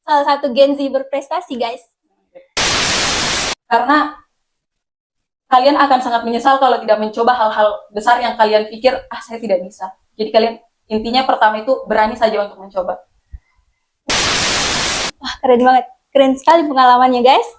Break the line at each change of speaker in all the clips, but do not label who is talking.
salah satu Gen Z berprestasi, guys.
Karena kalian akan sangat menyesal kalau tidak mencoba hal-hal besar yang kalian pikir, saya tidak bisa. Jadi kalian intinya pertama itu berani saja untuk mencoba.
Wah, keren banget. Keren sekali pengalamannya, guys.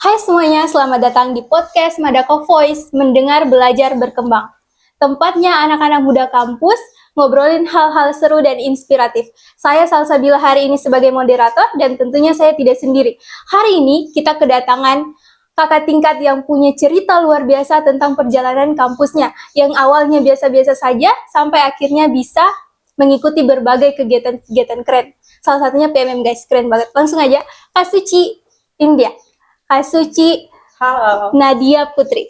Hai semuanya, selamat datang di podcast Madako Voice, mendengar, belajar, berkembang. Tempatnya anak-anak muda kampus ngobrolin hal-hal seru dan inspiratif. Saya Salsabila hari ini sebagai moderator dan tentunya saya tidak sendiri. Hari ini kita kedatangan kakak tingkat yang punya cerita luar biasa tentang perjalanan kampusnya, yang awalnya biasa-biasa saja sampai akhirnya bisa mengikuti berbagai kegiatan-kegiatan keren. Salah satunya PMM, guys, keren banget. Langsung aja, Kak Suci India. Kak Suci.
Halo.
Nadia Putri.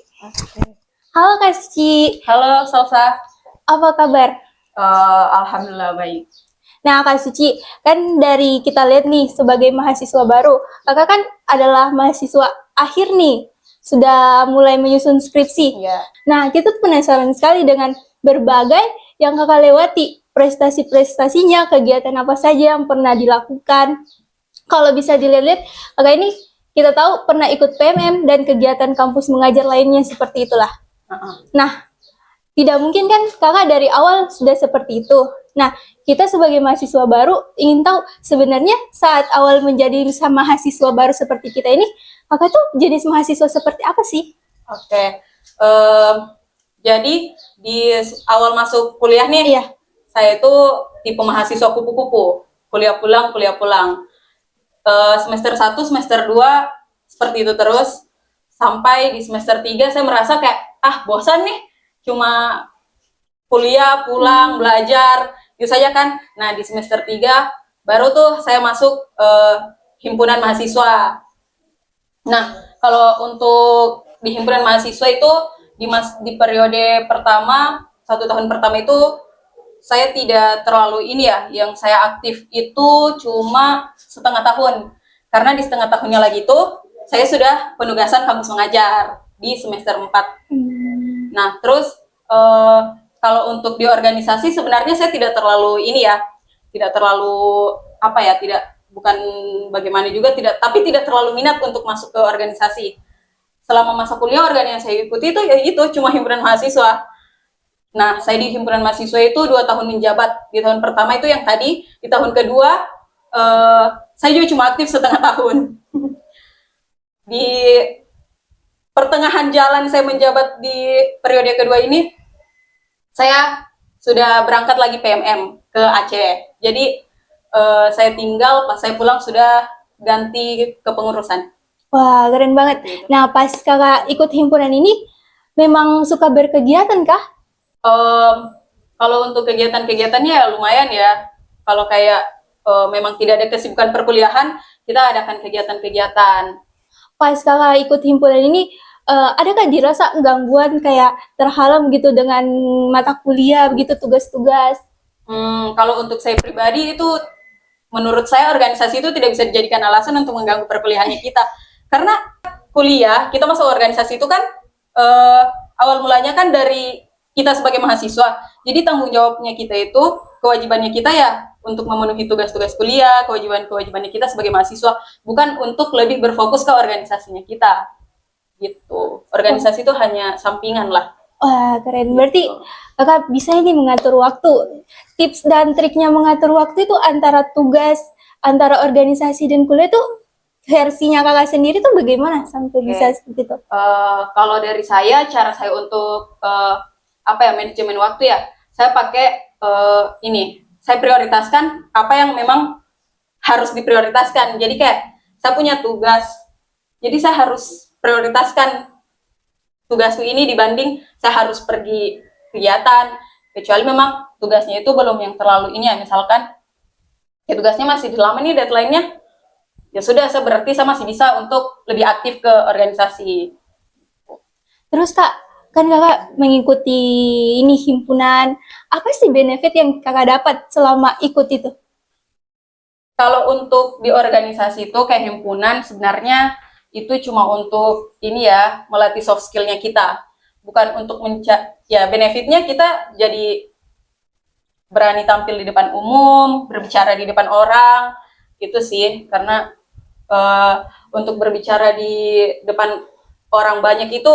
Halo Kak Suci.
Halo Salsa.
Apa kabar?
Alhamdulillah baik.
Nah Kak Suci, kan dari kita lihat nih sebagai mahasiswa baru, kakak kan adalah mahasiswa akhir nih, sudah mulai menyusun skripsi.
Iya.
Nah kita tuh penasaran sekali dengan berbagai yang kakak lewati, prestasi-prestasinya, kegiatan apa saja yang pernah dilakukan. Kalau bisa dilihat-lihat, kakak ini kita tahu pernah ikut PMM dan kegiatan kampus mengajar lainnya seperti itulah. Nah, tidak mungkin kan kakak dari awal sudah seperti itu. Nah, kita sebagai mahasiswa baru ingin tahu sebenarnya saat awal menjadi mahasiswa baru seperti kita ini, kakak tuh jenis mahasiswa seperti apa sih?
Oke. Jadi di awal masuk kuliah nih,
Iya.
Saya itu tipe mahasiswa kupu-kupu, kuliah pulang. Semester 1, semester 2 seperti itu terus, sampai di semester 3 saya merasa kayak, bosan nih, cuma kuliah, pulang, belajar, itu saja kan. Nah, di semester 3 baru tuh saya masuk himpunan mahasiswa. Nah, kalau untuk di himpunan mahasiswa itu, di periode pertama, 1 tahun pertama itu, saya tidak terlalu yang saya aktif itu cuma setengah tahun. Karena di setengah tahunnya lagi itu, saya sudah penugasan kampus mengajar di semester 4. Nah, terus kalau untuk di organisasi sebenarnya saya tidak terlalu tidak terlalu bukan bagaimana juga tapi tidak terlalu minat untuk masuk ke organisasi. Selama masa kuliah organisasi yang saya ikuti itu cuma himpunan mahasiswa. Nah, saya di himpunan mahasiswa itu 2 tahun menjabat. Di tahun pertama itu yang tadi, di tahun kedua saya juga cuma aktif setengah tahun. Di pertengahan jalan saya menjabat di periode kedua ini, saya sudah berangkat lagi PMM ke Aceh. Jadi saya tinggal, pas saya pulang sudah ganti kepengurusan.
Wah, keren banget. Nah, pas kakak ikut himpunan ini, memang suka berkegiatan kah?
Kalau untuk kegiatan-kegiatannya ya lumayan ya. Kalau kayak memang tidak ada kesibukan perkuliahan, kita adakan kegiatan-kegiatan.
Pas kakak ikut himpunan ini, adakah dirasa gangguan kayak terhalang gitu dengan mata kuliah begitu, tugas-tugas?
Kalau untuk saya pribadi itu, menurut saya organisasi itu tidak bisa dijadikan alasan untuk mengganggu perkuliahannya kita. Karena kuliah, kita masuk organisasi itu kan awal mulanya kan dari kita sebagai mahasiswa. Jadi tanggung jawabnya kita itu, kewajibannya kita ya untuk memenuhi tugas-tugas kuliah, kewajibannya kita sebagai mahasiswa, bukan untuk lebih berfokus ke organisasinya kita. Gitu. Organisasi itu hanya sampingan lah.
Wah, keren. Berarti kakak bisa ini mengatur waktu. Tips dan triknya mengatur waktu itu antara tugas, antara organisasi dan kuliah itu versinya kakak sendiri tuh bagaimana sampai bisa seperti itu?
Kalau dari saya, cara saya untuk manajemen waktu ya, saya pakai saya prioritaskan apa yang memang harus diprioritaskan. Jadi kayak saya punya tugas, jadi saya harus prioritaskan tugasku ini dibanding saya harus pergi kegiatan. kecuali memang tugasnya itu belum yang terlalu ini ya, misalkan ya tugasnya masih lama nih deadline-nya, ya sudah saya berarti saya masih bisa untuk lebih aktif ke organisasi.
Terus Kak, kan Kakak mengikuti ini himpunan, apa sih benefit yang Kakak dapat selama ikut itu?
Kalau untuk di organisasi itu kayak himpunan sebenarnya itu cuma untuk ini ya, melatih soft skill-nya kita, bukan untuk ya benefitnya kita jadi berani tampil di depan umum, berbicara di depan orang, itu sih. Karena eh, untuk berbicara di depan orang banyak itu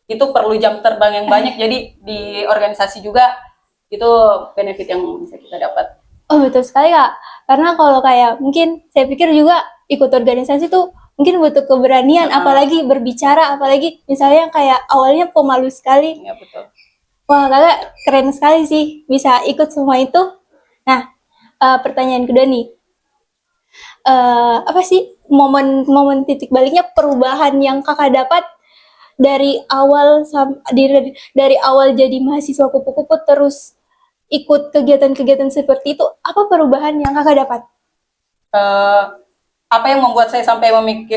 perlu jam terbang yang banyak. Jadi di organisasi juga itu benefit yang bisa kita dapat.
Oh betul sekali Kak, karena kalau kayak mungkin saya pikir juga ikut organisasi tuh mungkin butuh keberanian, apalagi berbicara, apalagi misalnya kayak awalnya pemalu sekali.
Ya betul.
Wah Kakak keren sekali sih bisa ikut semua itu. Nah, pertanyaan kedua nih, apa sih momen titik baliknya perubahan yang Kakak dapat dari awal dari awal jadi mahasiswa kupu-kupu terus ikut kegiatan-kegiatan seperti itu, apa perubahan yang Kakak dapat?
Apa yang membuat saya sampai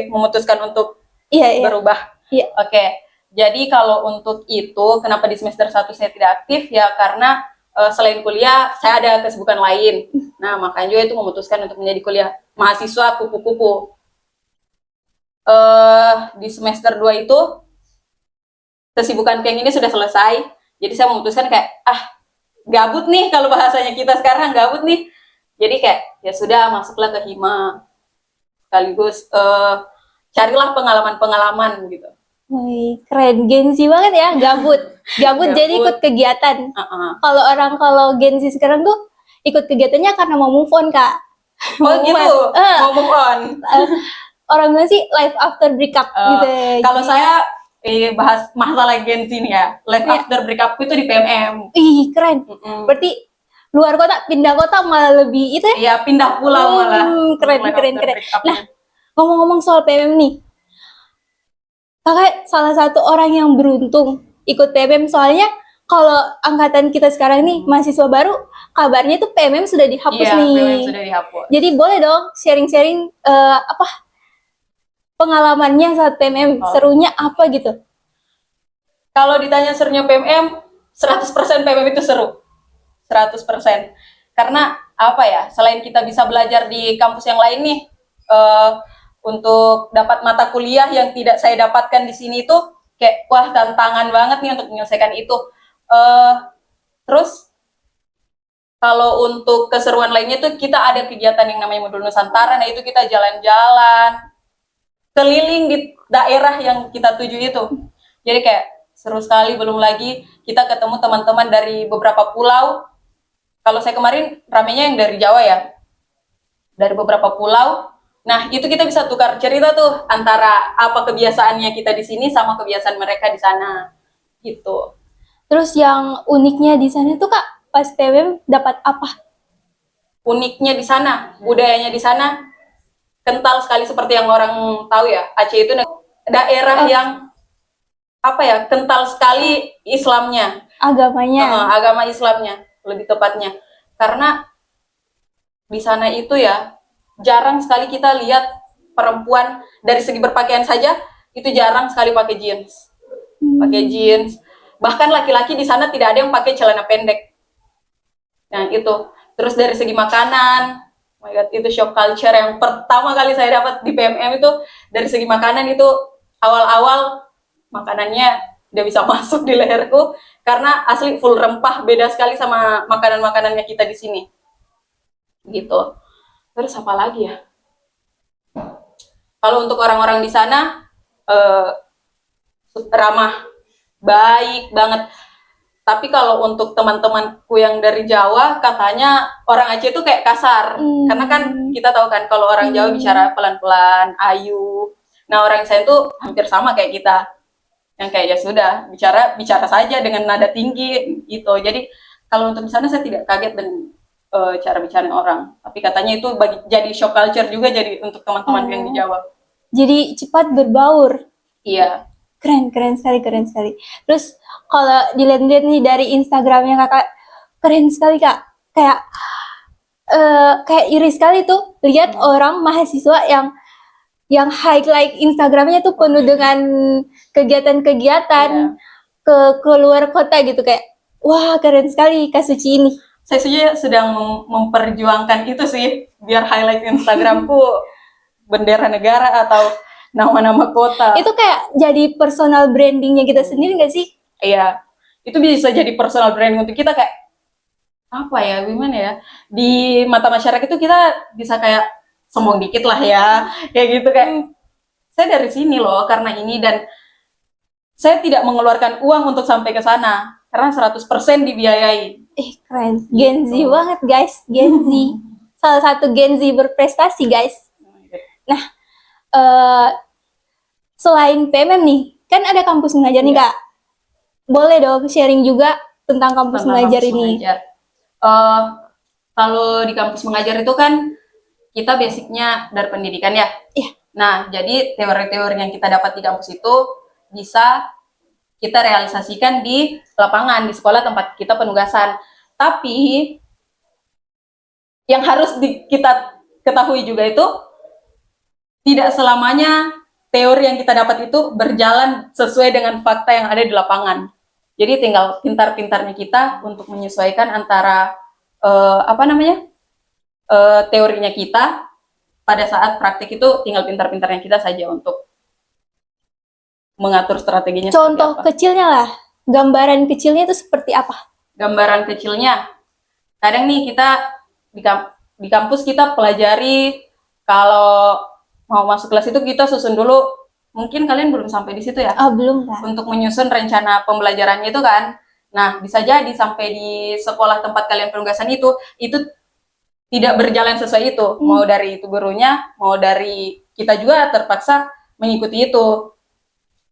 memutuskan untuk berubah?
Iya.
Oke. Jadi kalau untuk itu, kenapa di semester 1 saya tidak aktif? Ya karena selain kuliah, saya ada kesibukan lain. Nah, makanya juga itu memutuskan untuk menjadi kuliah mahasiswa kupu-kupu. Di semester 2 itu, kesibukan kayak gini sudah selesai. Jadi saya memutuskan kayak, gabut nih, kalau bahasanya kita sekarang gabut nih. Jadi kayak, ya sudah, masuklah ke Hima. Sekaligus carilah pengalaman-pengalaman gitu.
Wih, keren, gengsi banget ya, gabut. Gabut jadi ikut kegiatan. Kalau gengsi sekarang tuh ikut kegiatannya karena mau move on, Kak.
Oh gitu, mau move on.
Orang bilang sih life after breakup gitu.
Kalau saya bahas masalah gengsi nih ya, life after breakup itu di PMM.
Ih, keren. Berarti luar kota, pindah kota malah lebih itu ya?
Iya, pindah pulau malah.
Keren. Nah, ngomong-ngomong soal PMM nih, Kakak salah satu orang yang beruntung ikut PMM, soalnya kalau angkatan kita sekarang nih mahasiswa baru, kabarnya tuh PMM sudah dihapus nih.
PMM sudah dihapus.
Jadi boleh dong sharing-sharing pengalamannya saat PMM, serunya apa gitu?
Kalau ditanya serunya PMM, 100% PMM itu seru. 100%. Karena apa ya, selain kita bisa belajar di kampus yang lain nih, untuk dapat mata kuliah yang tidak saya dapatkan di sini itu kayak wah tantangan banget nih untuk menyelesaikan itu. Terus kalau untuk keseruan lainnya tuh kita ada kegiatan yang namanya Modul Nusantara. Nah itu kita jalan-jalan keliling di daerah yang kita tuju itu. Jadi kayak seru sekali. Belum lagi kita ketemu teman-teman dari beberapa pulau. Kalau saya kemarin ramenya yang dari Jawa ya, dari beberapa pulau. Nah itu kita bisa tukar cerita tuh antara apa kebiasaannya kita di sini sama kebiasaan mereka di sana gitu.
Terus yang uniknya di sana tuh Kak, pas PMM dapat apa?
Uniknya di sana, budayanya di sana kental sekali, seperti yang orang tahu ya, Aceh itu daerah yang apa ya, kental sekali Islamnya,
agamanya,
agama Islamnya lebih tepatnya. Karena di sana itu ya jarang sekali kita lihat perempuan dari segi berpakaian saja itu jarang sekali pakai jeans. Pakai jeans. Bahkan laki-laki di sana tidak ada yang pakai celana pendek. Nah, itu. Terus dari segi makanan, oh my God, itu shock culture yang pertama kali saya dapat di PMM itu. Dari segi makanan itu awal-awal makanannya udah bisa masuk di leherku karena asli full rempah, beda sekali sama makanan-makanannya kita di sini. Gitu. Terus apa lagi ya? Kalau untuk orang-orang di sana ramah, baik banget. Tapi kalau untuk teman-temanku yang dari Jawa, katanya orang Aceh itu kayak kasar. Karena kan kita tahu kan kalau orang Jawa bicara pelan-pelan, ayu. Nah orang sana itu hampir sama kayak kita. Yang kayak ya sudah, bicara saja dengan nada tinggi gitu. Jadi kalau untuk di sana saya tidak kaget dengan cara bicara orang. Tapi katanya itu jadi shock culture juga jadi untuk teman-teman yang di Jawa.
Jadi cepat berbaur.
Iya.
keren sekali, keren sekali. Terus kalau dilihat-lihat nih dari Instagramnya kakak, keren sekali kak. Kayak iri sekali tuh lihat orang mahasiswa yang highlight Instagramnya tuh penuh dengan kegiatan-kegiatan ke keluar kota gitu, kayak wah keren sekali Kak Suci ini.
Saya saja sedang memperjuangkan itu sih, biar highlight Instagramku bendera negara atau nama-nama kota.
Itu kayak jadi personal brandingnya kita sendiri nggak sih?
Iya, itu bisa jadi personal branding untuk kita, kayak apa ya, gimana ya, di mata masyarakat itu kita bisa kayak sombong dikit lah ya, kayak gitu, kayak saya dari sini loh karena ini, dan saya tidak mengeluarkan uang untuk sampai ke sana karena 100% dibiayai.
Keren, Gen Z
Gitu.
banget guys, Gen Z. Salah satu Gen Z berprestasi guys. Nah, selain PMM nih, kan ada kampus mengajar nih kak. Boleh dong sharing juga tentang kampus mengajar ini.
Kalau di kampus mengajar itu kan kita basicnya dari pendidikan ya.
Iya.
Nah, jadi teori-teori yang kita dapat di kampus itu bisa kita realisasikan di lapangan, di sekolah tempat kita penugasan. Tapi yang harus kita ketahui juga itu tidak selamanya teori yang kita dapat itu berjalan sesuai dengan fakta yang ada di lapangan. Jadi tinggal pintar-pintarnya kita untuk menyesuaikan antara teorinya kita pada saat praktik, itu tinggal pintar-pintarnya kita saja untuk mengatur strateginya.
Contoh kecilnya lah, gambaran kecilnya itu seperti apa?
Gambaran kecilnya, kadang nih kita di kampus kita pelajari, kalau mau masuk kelas itu kita susun dulu, mungkin kalian belum sampai di situ ya?
Belum kan?
Untuk menyusun rencana pembelajarannya itu kan. Nah, bisa jadi sampai di sekolah tempat kalian penugasan itu tidak berjalan sesuai itu. Mau dari itu gurunya, mau dari kita juga terpaksa mengikuti itu.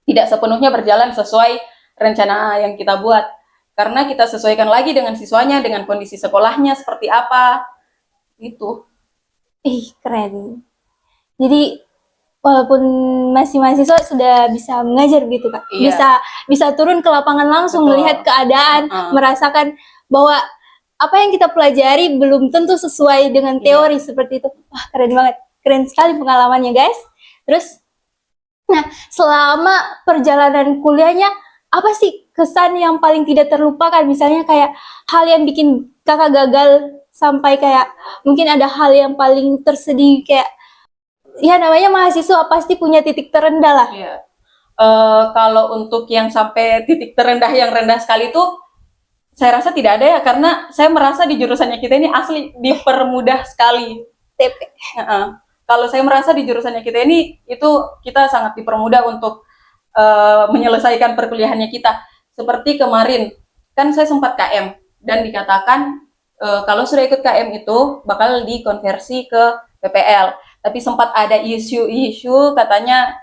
Tidak sepenuhnya berjalan sesuai rencana yang kita buat. Karena kita sesuaikan lagi dengan siswanya, dengan kondisi sekolahnya seperti apa. Itu.
Keren. Jadi walaupun masih mahasiswa sudah bisa mengajar gitu kak, bisa turun ke lapangan langsung. Betul. Melihat keadaan, merasakan bahwa apa yang kita pelajari belum tentu sesuai dengan teori seperti itu. Wah keren banget, keren sekali pengalamannya guys. Terus, nah selama perjalanan kuliahnya apa sih kesan yang paling tidak terlupakan? Misalnya kayak hal yang bikin kakak gagal, sampai kayak mungkin ada hal yang paling tersedih, kayak ya namanya mahasiswa pasti punya titik terendah lah.
Iya. Kalau untuk yang sampai titik terendah yang rendah sekali itu, saya rasa tidak ada ya, karena saya merasa di jurusannya kita ini asli dipermudah sekali.
TP.
Kalau saya merasa di jurusannya kita ini, itu kita sangat dipermudah untuk menyelesaikan perkuliahannya kita. Seperti kemarin, kan saya sempat KM, dan dikatakan kalau sudah ikut KM itu bakal dikonversi ke PPL. Tapi sempat ada isu katanya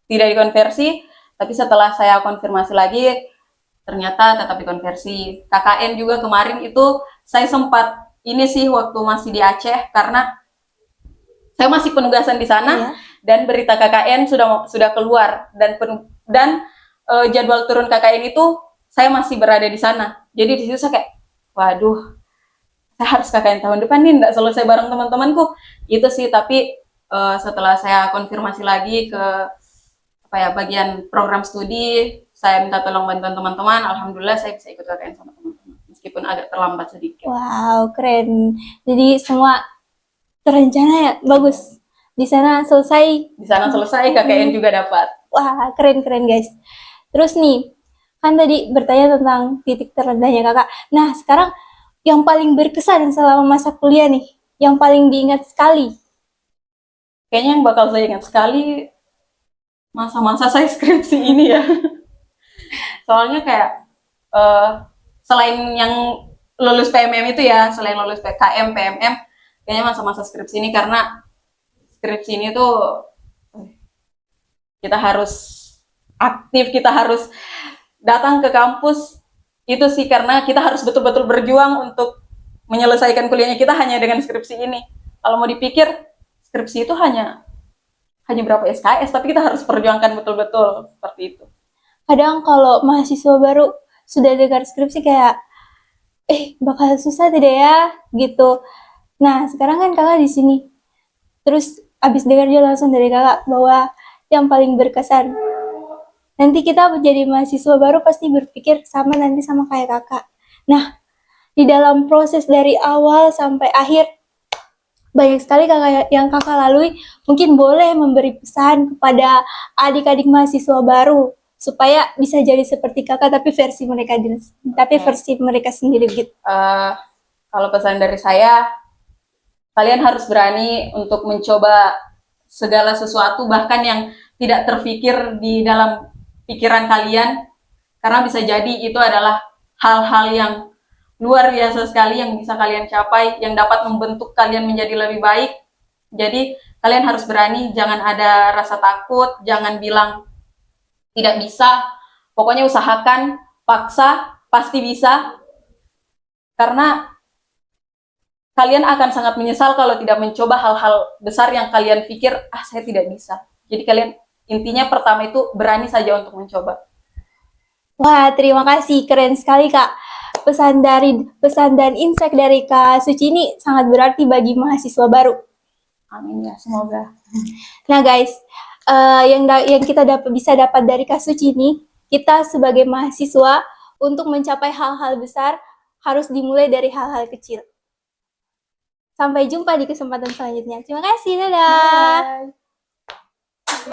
tidak dikonversi, tapi setelah saya konfirmasi lagi, ternyata tetap dikonversi. KKN juga kemarin itu saya sempat ini sih waktu masih di Aceh, karena saya masih penugasan di sana, dan berita KKN sudah keluar, dan jadwal turun KKN itu saya masih berada di sana. Jadi di situ saya kayak, waduh, saya harus KKN tahun depan nih, nggak selesai bareng teman-temanku. Itu sih, tapi setelah saya konfirmasi lagi ke bagian program studi, saya minta tolong bantuan teman-teman, alhamdulillah saya bisa ikut KKN sama teman-teman, meskipun agak terlambat sedikit.
Wow, keren. Jadi semua terencana ya, bagus. Di sana selesai.
KKN juga dapat.
Wah, keren guys. Terus nih, kan tadi bertanya tentang titik terendahnya kakak. Nah, sekarang yang paling berkesan selama masa kuliah nih, yang paling diingat sekali.
Kayaknya yang bakal saya ingat sekali masa-masa saya skripsi ini ya. Soalnya kayak selain yang lulus PMM itu ya, selain lulus PKM, PMM, kayaknya masa-masa skripsi ini, karena skripsi ini tuh kita harus aktif, kita harus datang ke kampus. Itu sih, karena kita harus betul-betul berjuang untuk menyelesaikan kuliahnya kita hanya dengan skripsi ini. Kalau mau dipikir, skripsi itu hanya berapa SKS, tapi kita harus perjuangkan betul-betul seperti itu.
kadang kalau mahasiswa baru sudah dengar skripsi kayak, bakal susah tidak ya, gitu. Nah, sekarang kan kakak di sini. Terus abis dengar dia langsung dari kakak bahwa yang paling berkesan. Nanti kita menjadi mahasiswa baru pasti berpikir sama nanti sama kayak kakak. Nah, di dalam proses dari awal sampai akhir, banyak sekali kakak yang kakak lalui. Mungkin boleh memberi pesan kepada adik-adik mahasiswa baru supaya bisa jadi seperti kakak tapi versi mereka versi mereka sendiri gitu.
Kalau pesan dari saya, kalian harus berani untuk mencoba segala sesuatu bahkan yang tidak terpikir di dalam pikiran kalian, karena bisa jadi itu adalah hal-hal yang luar biasa sekali yang bisa kalian capai, yang dapat membentuk kalian menjadi lebih baik. Jadi kalian harus berani, jangan ada rasa takut, jangan bilang tidak bisa, pokoknya usahakan, paksa, pasti bisa, karena kalian akan sangat menyesal kalau tidak mencoba hal-hal besar yang kalian pikir, saya tidak bisa. Jadi kalian, intinya pertama itu berani saja untuk mencoba.
Wah, terima kasih. Keren sekali, Kak. Pesan dan insight dari Kak Suci ini sangat berarti bagi mahasiswa baru.
Amin ya, semoga.
Nah, guys, yang kita bisa dapat dari Kak Suci ini, kita sebagai mahasiswa untuk mencapai hal-hal besar harus dimulai dari hal-hal kecil. Sampai jumpa di kesempatan selanjutnya. Terima kasih, dadah.
Bye.